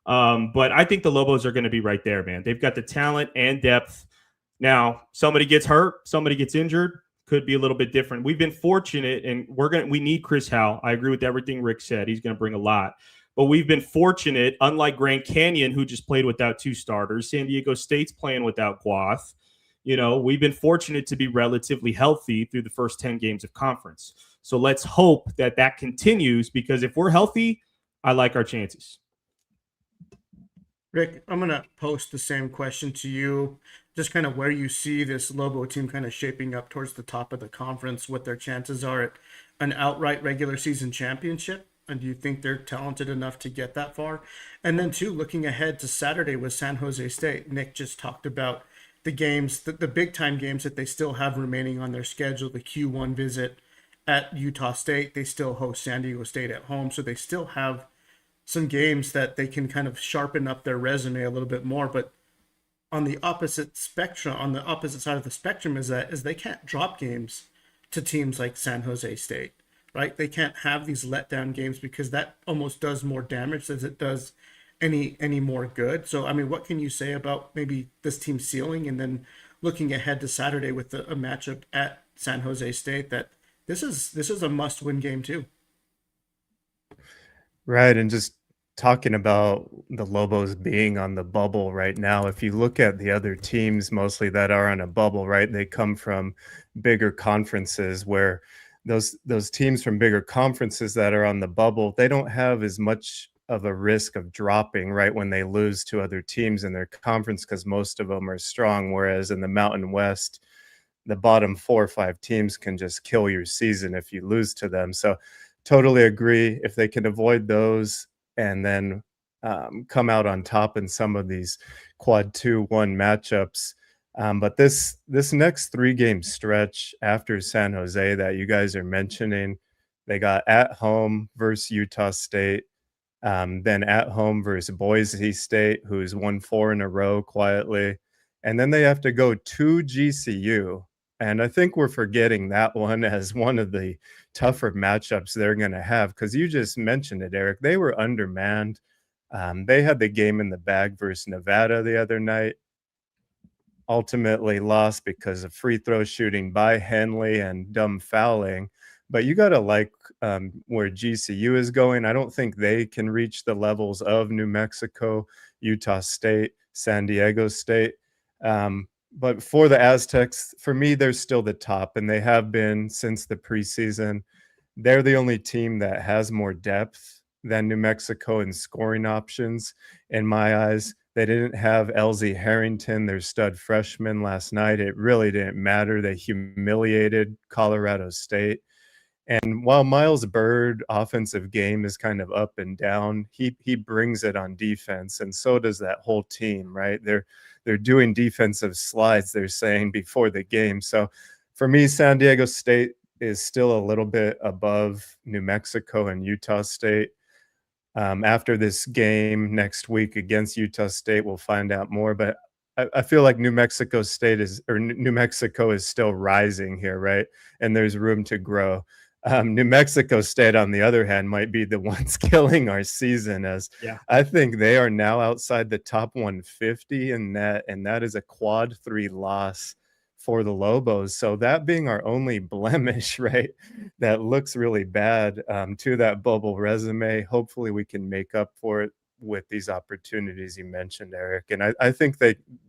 But I think the Lobos are going to be right there, man. They've got the talent and depth. Now, somebody gets hurt, somebody gets injured, could be a little bit different. We've been fortunate, and we need Chris Howell. I agree with everything Rick said. He's going to bring a lot. But we've been fortunate, unlike Grand Canyon, who just played without two starters. San Diego State's playing without Guath. We've been fortunate to be relatively healthy through the first 10 games of conference. So let's hope that continues, because if we're healthy, I like our chances. Rick, I'm going to post the same question to you, just kind of where you see this Lobo team kind of shaping up towards the top of the conference, what their chances are at an outright regular season championship. And do you think they're talented enough to get that far? And then, too, looking ahead to Saturday with San Jose State, Nick just talked about the games, the big-time games that they still have remaining on their schedule, the Q1 visit at Utah State. They still host San Diego State at home, so they still have some games that they can kind of sharpen up their resume a little bit more. But on the opposite spectrum, on the opposite side of the spectrum is they can't drop games to teams like San Jose State, right? They can't have these letdown games because that almost does more damage than it does any more good. So, I mean, what can you say about maybe this team's ceiling, and then looking ahead to Saturday with a matchup at San Jose State that this is a must-win game too. Right. And just talking about the Lobos being on the bubble right now, if you look at the other teams mostly that are on a bubble, right, they come from bigger conferences where those teams from bigger conferences that are on the bubble, they don't have as much of a risk of dropping right when they lose to other teams in their conference because most of them are strong. Whereas in the Mountain West, the bottom 4 or 5 teams can just kill your season if you lose to them. So totally agree. If they can avoid those and then come out on top in some of these quad 2-1 matchups. But this next 3-game stretch after San Jose that you guys are mentioning, they got at home versus Utah State, then at home versus Boise State, who's won 4 in a row quietly. And then they have to go to GCU. And I think we're forgetting that one as one of the tougher matchups they're going to have, because you just mentioned it, Eric. They were undermanned. They had the game in the bag versus Nevada the other night. Ultimately lost because of free throw shooting by Henley and dumb fouling. But you got to like where GCU is going. I don't think they can reach the levels of New Mexico, Utah State, San Diego State. But for the Aztecs, for me, they're still the top, and they have been since the preseason. They're the only team that has more depth than New Mexico in scoring options, in my eyes. They didn't have LZ Harrington, their stud freshman, last night. It really didn't matter. They humiliated Colorado State. And while Miles Bird offensive game is kind of up and down, he brings it on defense, and so does that whole team, right? They're doing defensive slides, they're saying, before the game. So for me, San Diego State is still a little bit above New Mexico and Utah State. After this game next week against Utah State, we'll find out more. But I feel like New Mexico is still rising here, right? And there's room to grow. New Mexico State, on the other hand, might be the ones killing our season, as I think they are now outside the top 150 in net, and that is a quad 3 loss for the Lobos. So that being our only blemish, right, that looks really bad to that bubble resume. Hopefully we can make up for it with these opportunities you mentioned, Eric. And I think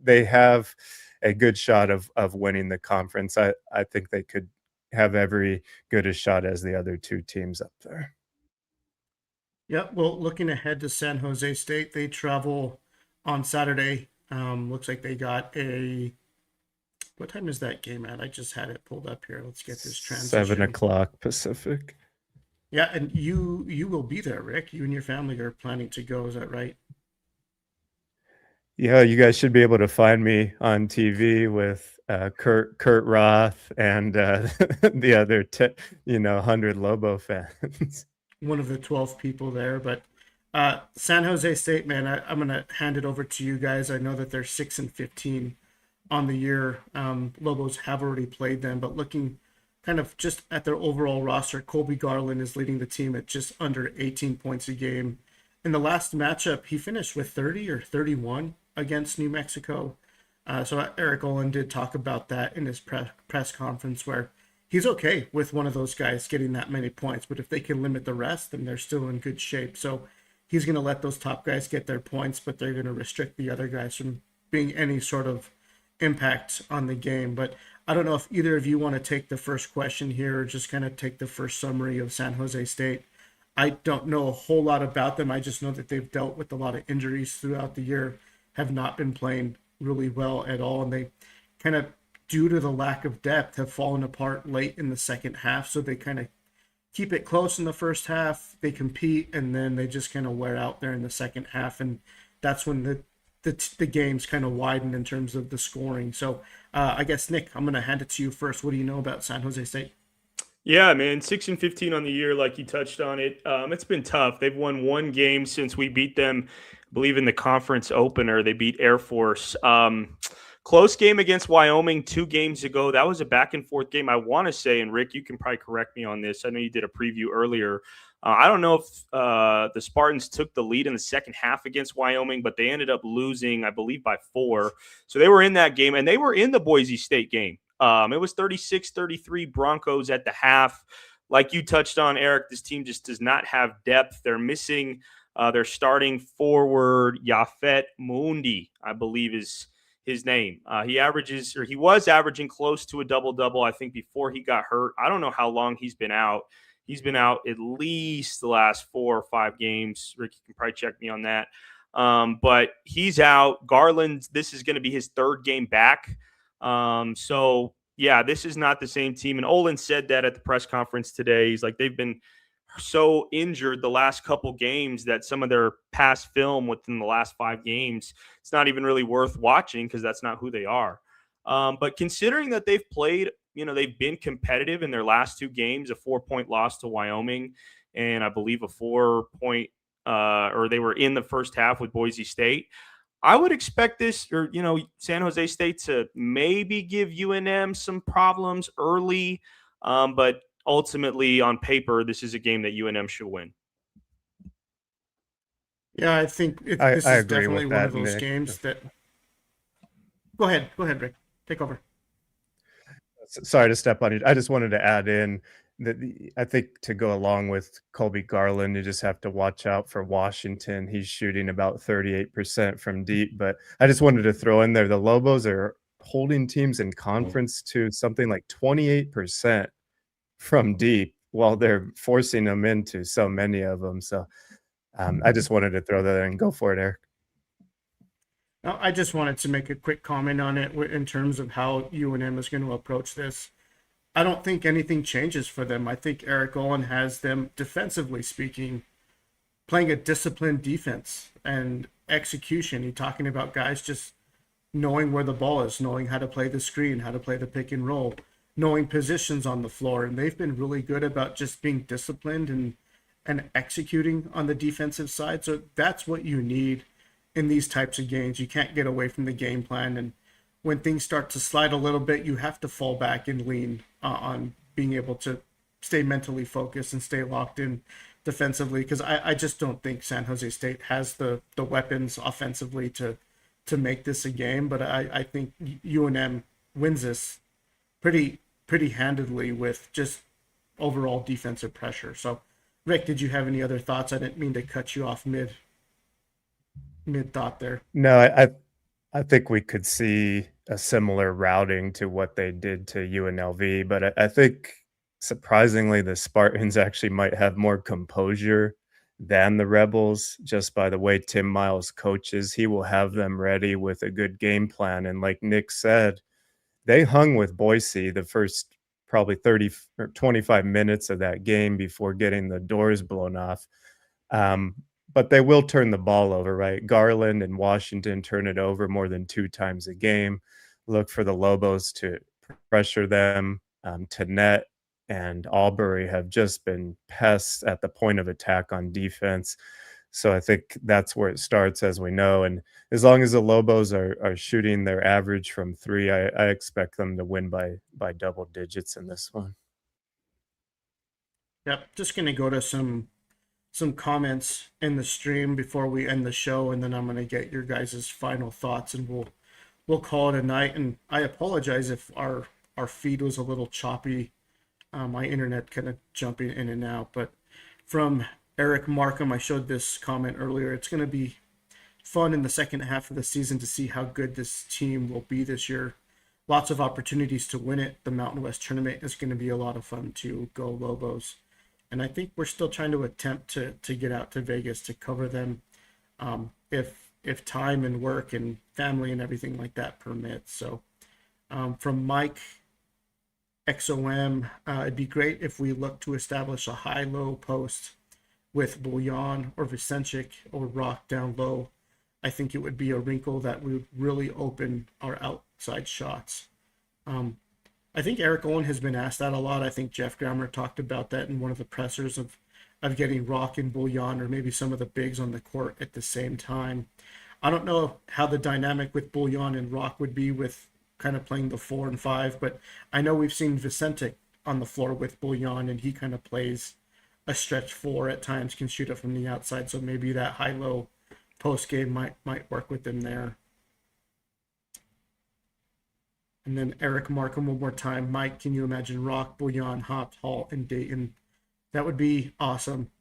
they have a good shot of winning the conference. I think they could have every good a shot as the other 2 teams up there. Yeah, well, looking ahead to San Jose State, they travel on Saturday. Looks like they got what time is that game at? I just had it pulled up here. Let's get this transition. 7 o'clock Pacific. Yeah, and you will be there, Rick. You and your family are planning to go. Is that right? Yeah, you guys should be able to find me on TV with Kurt Roth and the other 100 Lobo fans. One of the 12 people there. But San Jose State, man, I'm going to hand it over to you guys. I know that they're 6-15 on the year. Lobos have already played them, but looking kind of just at their overall roster, Colby Garland is leading the team at just under 18 points a game. In the last matchup, he finished with 30 or 31 against New Mexico. So Eric Olin did talk about that in his press conference, where he's okay with one of those guys getting that many points, but if they can limit the rest, then they're still in good shape. So he's going to let those top guys get their points, but they're going to restrict the other guys from being any sort of impact on the game. But I don't know if either of you want to take the first question here, or just kind of take the first summary of San Jose State. I don't know a whole lot about them. I just know that they've dealt with a lot of injuries throughout the year, have not been playing really well at all, and they kind of, due to the lack of depth, have fallen apart late in the second half. So they kind of keep it close in the first half, they compete, and then they just kind of wear out there in the second half, and that's when the games kind of widen in terms of the scoring. So I guess, Nick, I'm going to hand it to you first. What do you know about San Jose State? Yeah, man, 6-15 on the year, like you touched on it. It's been tough. They've won 1 game since we beat them, I believe, in the conference opener. They beat Air Force. Close game against Wyoming 2 games ago. That was a back and forth game, I want to say. And Rick, you can probably correct me on this. I know you did a preview earlier. I don't know if the Spartans took the lead in the second half against Wyoming, but they ended up losing, I believe, by 4. So they were in that game, and they were in the Boise State game. It was 36-33 Broncos at the half. Like you touched on, Eric, this team just does not have depth. They're missing their starting forward, Yafet Mundi, I believe is his name. He was averaging close to a double-double, I think, before he got hurt. I don't know how long he's been out. He's been out at least the last 4 or 5 games. Rick, you can probably check me on that. But he's out. Garland, this is going to be his 3rd game back. So, yeah, this is not the same team. And Olin said that at the press conference today. He's like, they've been so injured the last couple games that some of their past film within the last 5 games, it's not even really worth watching because that's not who they are. But considering that they've played, they've been competitive in their last 2 games, a 4-point loss to Wyoming, and I believe a 4-point, or they were in the first half with Boise State. I would expect this, San Jose State to maybe give UNM some problems early, but ultimately, on paper, this is a game that UNM should win. Yeah, I think this is definitely one of those games that. Go ahead, Rick. Take over. Sorry to step on you. I just wanted to add in that I think to go along with Colby Garland, you just have to watch out for Washington. He's shooting about 38% from deep, but I just wanted to throw in there the Lobos are holding teams in conference to something like 28% from deep while they're forcing them into so many of them. So I just wanted to throw that in. Go for it, Eric. Now, I just wanted to make a quick comment on it in terms of how UNM is going to approach this. I don't think anything changes for them. I think Eric Olin has them, defensively speaking, playing a disciplined defense and execution. He's talking about guys just knowing where the ball is, knowing how to play the screen, how to play the pick and roll, knowing positions on the floor. And they've been really good about just being disciplined and executing on the defensive side. So that's what you need in these types of games. You can't get away from the game plan. And when things start to slide a little bit, you have to fall back and lean on being able to stay mentally focused and stay locked in defensively. Because I just don't think San Jose State has the weapons offensively to make this a game. But I think UNM wins this pretty handedly with just overall defensive pressure. So, Rick, did you have any other thoughts? I didn't mean to cut you off mid thought there. No, I think we could see a similar routing to what they did to UNLV, but I think surprisingly the Spartans actually might have more composure than the Rebels just by the way Tim Miles coaches. He will have them ready with a good game plan. And like Nick said, they hung with Boise the first probably 30 or 25 minutes of that game before getting the doors blown off. But they will turn the ball over, right? Garland and Washington turn it over more than 2 times a game. Look for the Lobos to pressure them. Tannett and Albury have just been pests at the point of attack on defense. So I think that's where it starts, as we know. And as long as the Lobos are shooting their average from 3, I expect them to win by double digits in this one. Yep, just going to go to some comments in the stream before we end the show, and then I'm going to get your guys' final thoughts, and we'll call it a night. And I apologize if our feed was a little choppy. My internet kind of jumping in and out. But from Eric Markham, I showed this comment earlier. It's going to be fun in the second half of the season to see how good this team will be this year. Lots of opportunities to win it. The Mountain West tournament is going to be a lot of fun too. Go Lobos. And I think we're still trying to attempt to get out to Vegas to cover them if time and work and family and everything like that permits. So from Mike XOM, it'd be great if we look to establish a high-low post with Buljan or Vicentic or Rock down low. I think it would be a wrinkle that would really open our outside shots. I think Eric Olin has been asked that a lot. I think Jeff Grammer talked about that in one of the pressers of getting Rock and Buljan or maybe some of the bigs on the court at the same time. I don't know how the dynamic with Buljan and Rock would be with kind of playing the 4 and 5, but I know we've seen Vicente on the floor with Buljan, and he kind of plays a stretch 4 at times, can shoot it from the outside. So maybe that high-low post game might work with them there. And then Eric Markham one more time. Mike, can you imagine Rock, Buljan, Hopt, Hall, and Dayton? That would be awesome.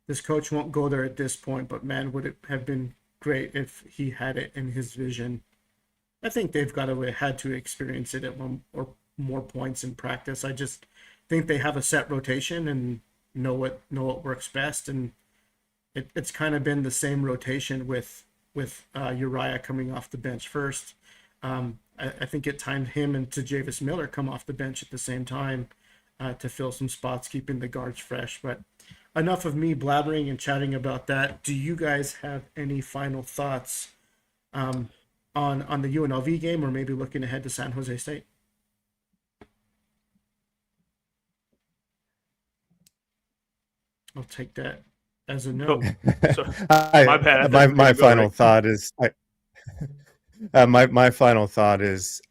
This coach won't go there at this point, but man, would it have been great if he had it in his vision. I think they've had to experience it at one or more points in practice. I just think they have a set rotation and know what works best, and it's kind of been the same rotation with Uriah coming off the bench first. I think it timed him and Javis Miller come off the bench at the same time to fill some spots, keeping the guards fresh. But enough of me blabbering and chatting about that. Do you guys have any final thoughts on the UNLV game, or maybe looking ahead to San Jose State? I'll take that as a no. So, my bad. My final thought is my final thought is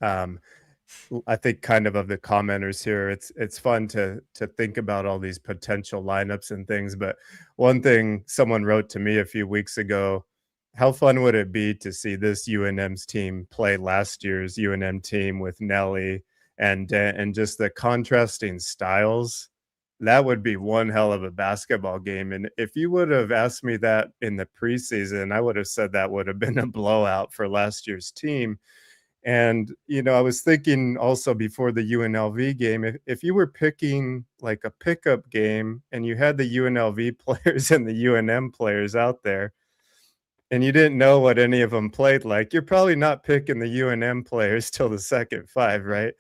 I think kind of the commenters here, it's fun to think about all these potential lineups and things, but one thing someone wrote to me a few weeks ago, how fun would it be to see this UNM's team play last year's UNM team with Nelly and just the contrasting styles? That would be one hell of a basketball game. And if you would have asked me that in the preseason, I would have said that would have been a blowout for last year's team. And, I was thinking also before the UNLV game, if you were picking like a pickup game and you had the UNLV players and the UNM players out there, and you didn't know what any of them played like, you're probably not picking the UNM players till the second 5, right?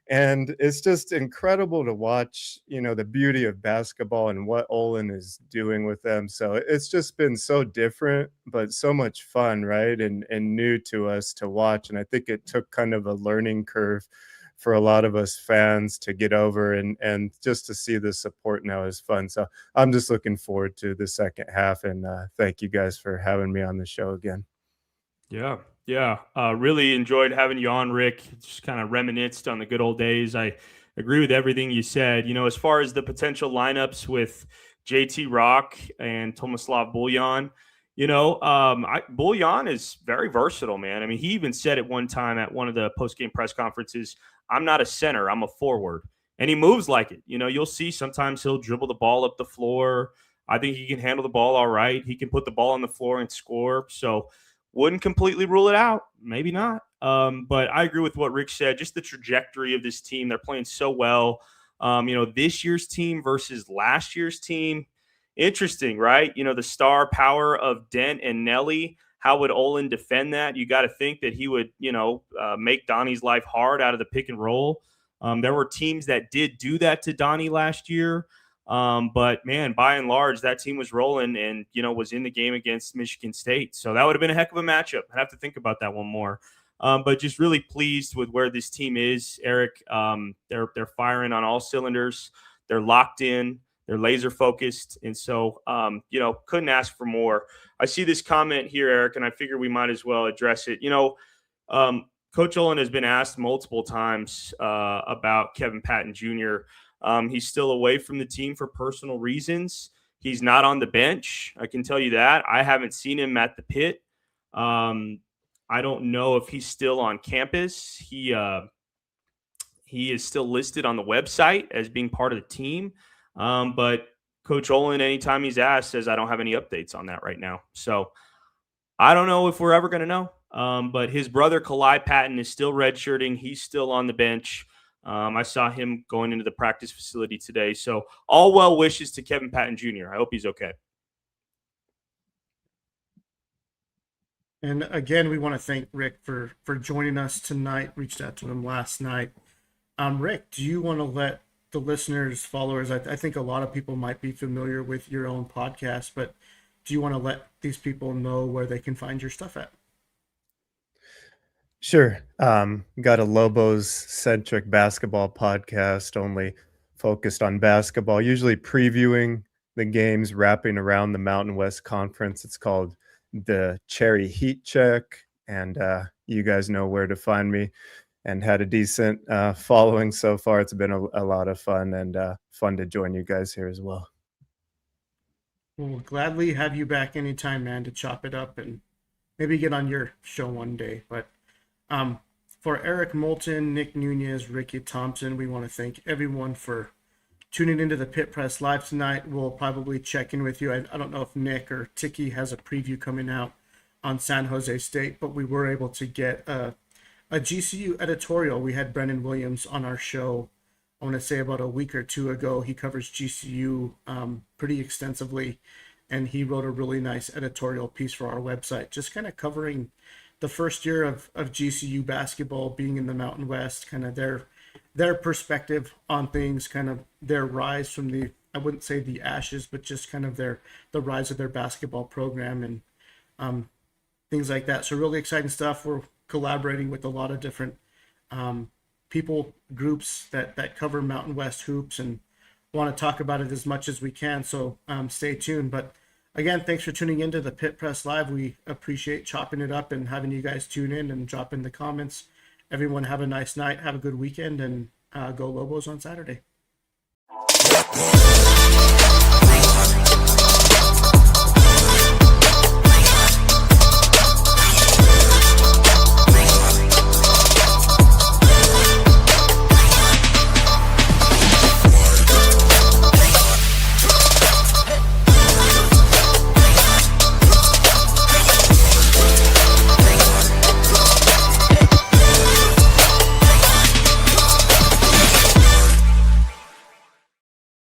And it's just incredible to watch, the beauty of basketball and what Olin is doing with them. So it's just been so different, but so much fun, right? And new to us to watch. And I think it took kind of a learning curve for a lot of us fans to get over, and just to see the support now is fun. So I'm just looking forward to the second half, and thank you guys for having me on the show again. Yeah. Really enjoyed having you on, Rick. Just kind of reminisced on the good old days. I agree with everything you said. As far as the potential lineups with JT Rock and Tomislav Buljan, Buljan is very versatile, man. I mean, he even said at one time at one of the post-game press conferences, I'm not a center, I'm a forward. And he moves like it. You'll see sometimes he'll dribble the ball up the floor. I think he can handle the ball all right. He can put the ball on the floor and score. So wouldn't completely rule it out. Maybe not. But I agree with what Rick said. Just the trajectory of this team. They're playing so well. This year's team versus last year's team. Interesting, right? The star power of Dent and Nelly. How would Olin defend that? You got to think that he would, make Donnie's life hard out of the pick and roll. There were teams that did do that to Donnie last year. But man, by and large, that team was rolling and, was in the game against Michigan State. So that would have been a heck of a matchup. I'd have to think about that one more. But just really pleased with where this team is, Eric. They're firing on all cylinders. They're locked in. They're laser focused. And so, couldn't ask for more. I see this comment here, Eric, and I figure we might as well address it. Coach Olin has been asked multiple times about Kevin Patton Jr. He's still away from the team for personal reasons. He's not on the bench. I can tell you that. I haven't seen him at the pit. I don't know if he's still on campus. He is still listed on the website as being part of the team. But Coach Olin, anytime he's asked, says, I don't have any updates on that right now. So I don't know if we're ever going to know. But his brother, Kalai Patton, is still redshirting. He's still on the bench. I saw him going into the practice facility today. So all well wishes to Kevin Patton Jr. I hope he's okay. And again, we want to thank Rick for joining us tonight. Reached out to him last night. Rick, do you want to let the listeners, followers, I think a lot of people might be familiar with your own podcast, but do you want to let these people know where they can find your stuff at? Sure. Got a Lobos-centric basketball podcast, only focused on basketball, usually previewing the games wrapping around the Mountain West Conference. It's called the Cherry Heat Check, and you guys know where to find me. And had a decent following so far. It's been a lot of fun, and fun to join you guys here as well. We'll gladly have you back anytime, man, to chop it up and maybe get on your show one day. But for Eric Moulton, Nick Nunez, Ricky Thompson, we want to thank everyone for tuning into the Pit Press Live tonight. We'll probably check in with you. I don't know if Nick or Tiki has a preview coming out on San Jose State, but we were able to get a GCU editorial. We had Brendan Williams on our show, I want to say about a week or two ago. He covers GCU pretty extensively, and he wrote a really nice editorial piece for our website, just kind of covering the first year of GCU basketball, being in the Mountain West, kind of their perspective on things, kind of their rise from the, I wouldn't say the ashes, but just kind of the rise of their basketball program and things like that. So really exciting stuff. We're collaborating with a lot of different people, groups that cover Mountain West hoops, and want to talk about it as much as we can. So stay tuned. But again, thanks for tuning into the Pit Press Live. We appreciate chopping it up and having you guys tune in and drop in the comments. Everyone have a nice night, have a good weekend, and go Lobos on Saturday.